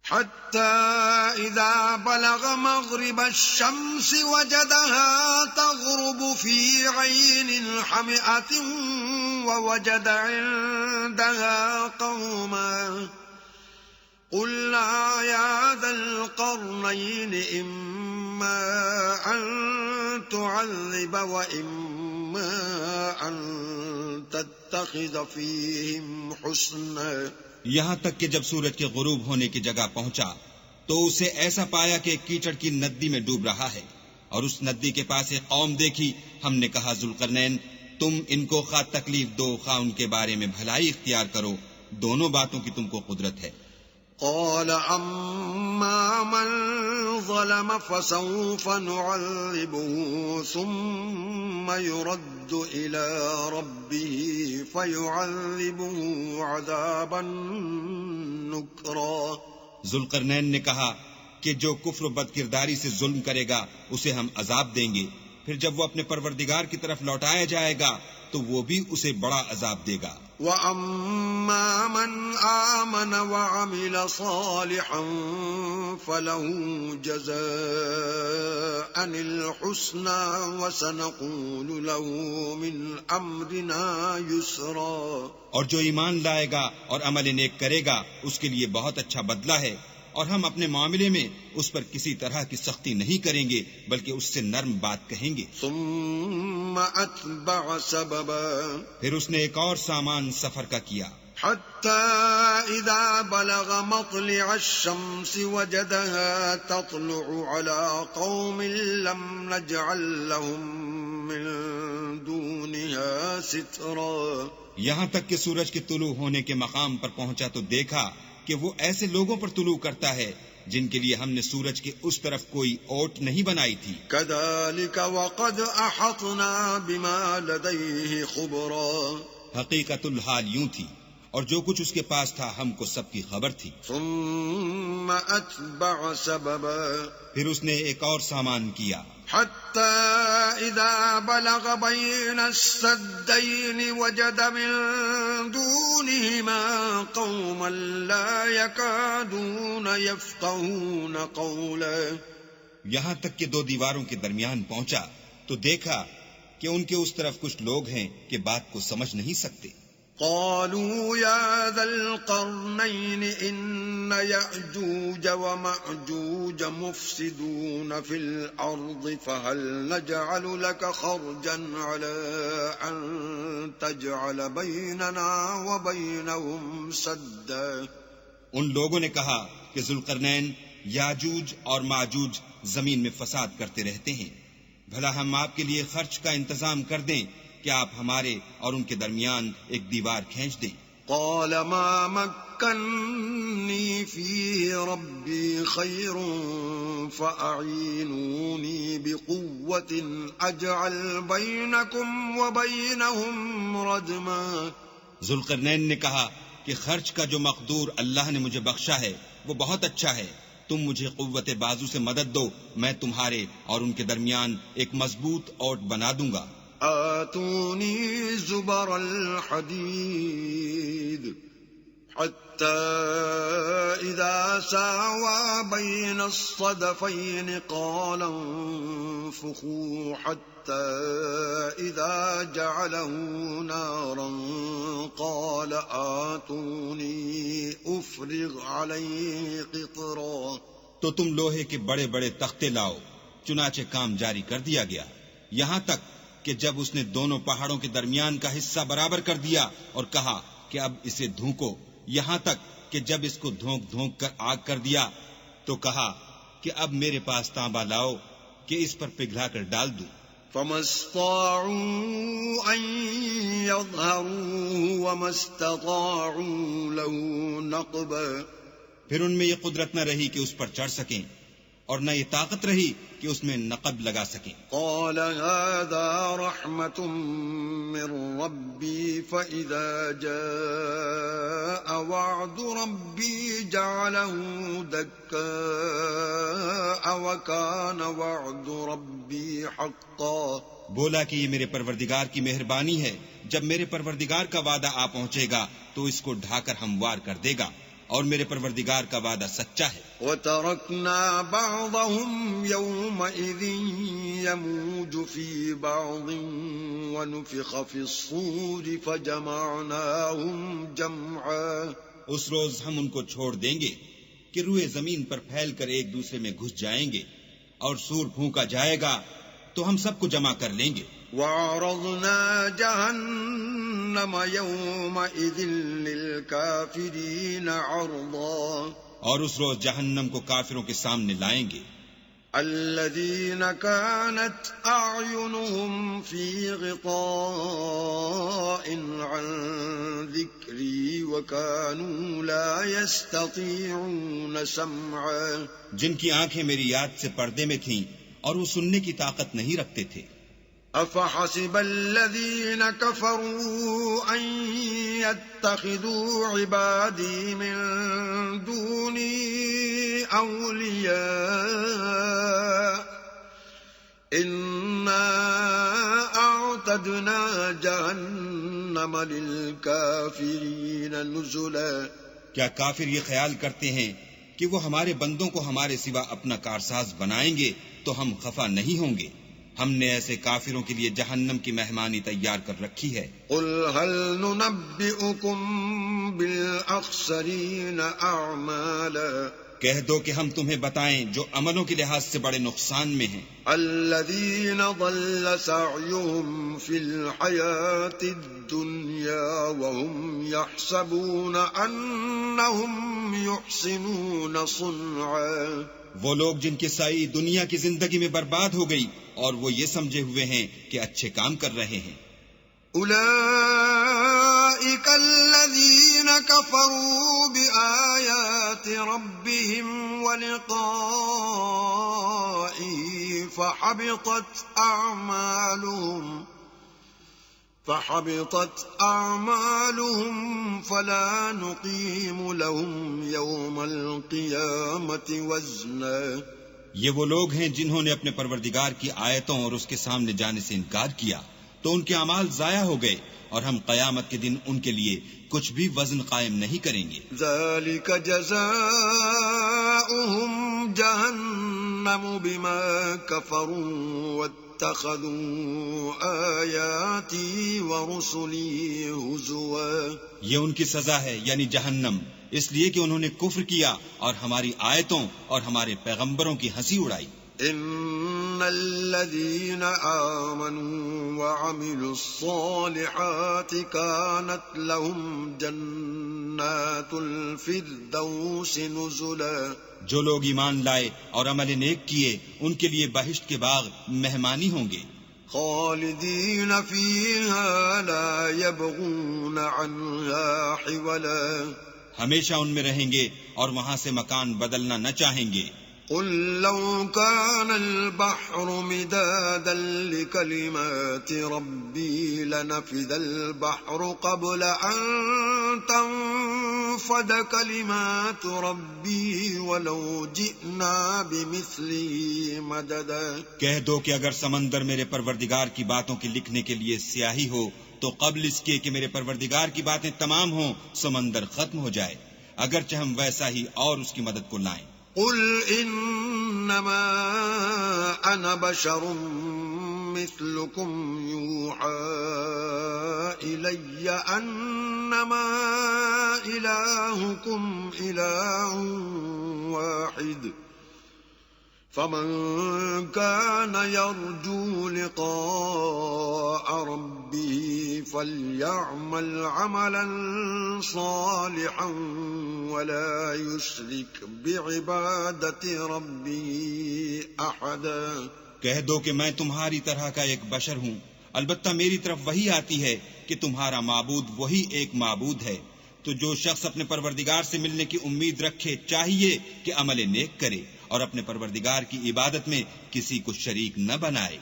حتى إذا بلغ مغرب الشمس وجدها تغرب في عين حمئة ووجد عندها قوما قلنا يا ذا القرنين إما أن تعذب وإما أن تتخذ فيهم حسنا. یہاں تک کہ جب سورج کے غروب ہونے کی جگہ پہنچا تو اسے ایسا پایا کہ کیچڑ کی ندی میں ڈوب رہا ہے، اور اس ندی کے پاس ایک قوم دیکھی. ہم نے کہا ذوالقرنین تم ان کو خواہ تکلیف دو خواہ ان کے بارے میں بھلائی اختیار کرو، دونوں باتوں کی تم کو قدرت ہے. قال أما من ظلم فسوف نعذبه ثم يرد إلى ربه فيعذبه عذابا نكرا. ذوالقرنین نے کہا کہ جو کفر و بد کرداری سے ظلم کرے گا اسے ہم عذاب دیں گے، پھر جب وہ اپنے پروردگار کی طرف لوٹایا جائے گا تو وہ بھی اسے بڑا عذاب دے گا. وَأَمَّا مَنْ آمَنَ وَعَمِلَ صَالِحًا فَلَهُ جَزَاءً الْحُسْنَى وَسَنَقُولُ لَهُ مِنْ أَمْرِنَا يُسْرًا. اور جو ایمان لائے گا اور عمل نیک کرے گا اس کے لیے بہت اچھا بدلہ ہے، اور ہم اپنے معاملے میں اس پر کسی طرح کی سختی نہیں کریں گے بلکہ اس سے نرم بات کہیں گے. ثم أتبع سببا. پھر اس نے ایک اور سامان سفر کا کیا. حتى إذا بلغ مطلع الشمس وجدها تطلع على قوم لم نجعل لهم من دونها سترا. یہاں تک کہ سورج کے طلوع ہونے کے مقام پر پہنچا تو دیکھا کہ وہ ایسے لوگوں پر طلوع کرتا ہے جن کے لیے ہم نے سورج کے اس طرف کوئی اوٹ نہیں بنائی تھی. كذلك وقد أحطنا بما لديه خبرا. حقیقت الحال یوں تھی اور جو کچھ اس کے پاس تھا ہم کو سب کی خبر تھی. ثم أتبع سببا. پھر اس نے ایک اور سامان کیا. حتى إذا بلغ بين السدين وجد من دونهما قوما لا يكادون يفقهون قولا. یہاں تک کہ دو دیواروں کے درمیان پہنچا تو دیکھا کہ ان کے اس طرف کچھ لوگ ہیں کہ بات کو سمجھ نہیں سکتے. قالوا يا ذا القرنين إن يأجوج ومأجوج مفسدون في الأرض فهل نجعل لك خرجا على أن تجعل بيننا وبينهم سدا. ان لوگوں نے کہا کہ ذوالقرنین یاجوج اور ماجوج زمین میں فساد کرتے رہتے ہیں، بھلا ہم آپ کے لیے خرچ کا انتظام کر دیں کہ آپ ہمارے اور ان کے درمیان ایک دیوار کھینچ دیں. قال ما مكنني فيه ربي خير فأعينوني بقوة أجعل بينكم وبينهم ردما. ذوالقرنین نے کہا کہ خرچ کا جو مقدور اللہ نے مجھے بخشا ہے وہ بہت اچھا ہے، تم مجھے قوت بازو سے مدد دو، میں تمہارے اور ان کے درمیان ایک مضبوط اوٹ بنا دوں گا. آتوني زبر الحديد حتى إذا ساوى بين الصدفين قال انفخوا حتى إذا جعله نارا قال آتوني أفرغ عليه قطرا. تو تم لوہے کے بڑے بڑے تختے لاؤ. چنانچہ کام جاری کر دیا گیا یہاں تک کہ جب اس نے دونوں پہاڑوں کے درمیان کا حصہ برابر کر دیا اور کہا کہ اب اسے دھونکو، یہاں تک کہ جب اس کو دھونک دھونک کر آگ کر دیا تو کہا کہ اب میرے پاس تانبا لاؤ کہ اس پر پگھلا کر ڈال دوں. فما استطاعوا أن يظهروه وما استطاعوا له نقبا. پھر ان میں یہ قدرت نہ رہی کہ اس پر چڑھ سکیں اور نہ یہ طاقت رہی کہ اس میں نقب لگا سکیں. قال هذا رحمة من ربي فإذا جاء وعد ربي جعله دكاء وكان وعد ربي حقا. بولا کہ یہ میرے پروردگار کی مہربانی ہے، جب میرے پروردگار کا وعدہ آ پہنچے گا تو اس کو ڈھا کر ہموار کر دے گا، اور میرے پروردگار کا وعدہ سچا ہے. وَتَرَكْنَا بَعْضَهُمْ يَوْمَئِذٍ يَمُوجُ فِي بَعْضٍ وَنُفِخَ فِي الصُّورِ فَجَمَعْنَاهُمْ جَمْعًا. اس روز ہم ان کو چھوڑ دیں گے کہ روئے زمین پر پھیل کر ایک دوسرے میں گھس جائیں گے، اور سور پھونکا جائے گا تو ہم سب کو جمع کر لیں گے. وَعَرَضْنَا جَهَنَّمَ يَوْمَئِذٍ لِلْكَافِرِينَ عَرْضًا. اور اس روز جہنم کو کافروں کے سامنے لائیں گے. الَّذِينَ كَانَتْ أَعْيُنُهُمْ فِي غِطَاءٍ عَنْ ذِكْرِي وَكَانُوا لَا يَسْتَطِيعُونَ سَمْعًا. جن کی آنکھیں میری یاد سے پردے میں تھیں اور وہ سننے کی طاقت نہیں رکھتے تھے. أَفَحَسِبَ الَّذِينَ كَفَرُوا أَن يَتَّخِذُوا عِبَادِي مِن دُونِي أَوْلِيَاءَ إِنَّا أَعْتَدْنَا جَهَنَّمَ لِلْكَافِرِينَ نُزُلًا. کیا کافر یہ خیال کرتے ہیں کہ وہ ہمارے بندوں کو ہمارے سوا اپنا کارساز بنائیں گے تو ہم خفا نہیں ہوں گے؟ ہم نے ایسے کافروں کے لیے جہنم کی مہمانی تیار کر رکھی ہے. قُلْ هَلْ نُنَبِّئُكُمْ بِالْأَخْسَرِينَ أَعْمَالًا. کہہ دو کہ ہم تمہیں بتائیں جو عملوں کے لحاظ سے بڑے نقصان میں ہیں. الَّذِينَ ضَلَّ سَعْيُهُمْ فِي الْحَيَاةِ الدُّنْيَا وَهُمْ يَحْسَبُونَ أَنَّهُمْ يُحْسِنُونَ صُنْعًا. وہ لوگ جن کی سعی دنیا کی زندگی میں برباد ہو گئی اور وہ یہ سمجھے ہوئے ہیں کہ اچھے کام کر رہے ہیں. أُولَئِكَ الَّذِينَ كَفَرُوا بِآيَاتِ رَبِّهِمْ وَلِقَائِهِ فَحَبِطَتْ أَعْمَالُهُمْ فَلَا نُقِيمُ لَهُمْ يَوْمَ الْقِيَامَةِ وَزْنًا. یہ وہ لوگ ہیں جنہوں نے اپنے پروردگار کی آیتوں اور اس کے سامنے جانے سے انکار کیا تو ان کے اعمال ضائع ہو گئے، اور ہم قیامت کے دن ان کے لیے کچھ بھی وزن قائم نہیں کریں گے. ذَلِكَ جَزَاؤُهُمْ جَهَنَّمُ بِمَا كَفَرُوا وَاتَّخَذُوا آيَاتِي وَرُسُلِي هُزُوًا. یہ ان کی سزا ہے، یعنی جہنم، اس لیے کہ انہوں نے کفر کیا اور ہماری آیتوں اور ہمارے پیغمبروں کی ہنسی اڑائی. إِنَّ الَّذِينَ آمَنُوا وَعَمِلُوا الصَّالِحَاتِ كَانَتْ لَهُمْ جَنَّاتُ الْفِرْدَوْسِ نُزُلًا. جو لوگ ایمان لائے اور عمل نیک کیے ان کے لیے بہشت کے باغ مہمانی ہوں گے. خالدین فیہا لا یبغون عنہا حولا. ہمیشہ ان میں رہیں گے اور وہاں سے مکان بدلنا نہ چاہیں گے. قل لو كان البحر مدادا لكلمات ربي لنفذ البحر قبل أن تنفد كلمات ربي ولو جئنا بمثله مددا. کہہ دو کہ اگر سمندر میرے پروردگار کی باتوں کے لکھنے کے لیے سیاہی ہو تو قبل اس کے کہ میرے پروردگار کی باتیں تمام ہوں سمندر ختم ہو جائے، اگرچہ ہم ویسا ہی اور اس کی مدد کو لائیں. قل انما انا بشر مثلكم يوحى الي انما الهكم اله واحد فمن كان يرجو لقاء ربه فليعمل عملا صالحا ولا يشرك بعبادة ربه احدا. کہہ دو کہ میں تمہاری طرح کا ایک بشر ہوں، البتہ میری طرف وہی آتی ہے کہ تمہارا معبود وہی ایک معبود ہے. تو جو شخص اپنے پروردگار سے ملنے کی امید رکھے چاہیے کہ عمل نیک کرے اور اپنے پروردگار کی عبادت میں کسی کو شریک نہ بنائے.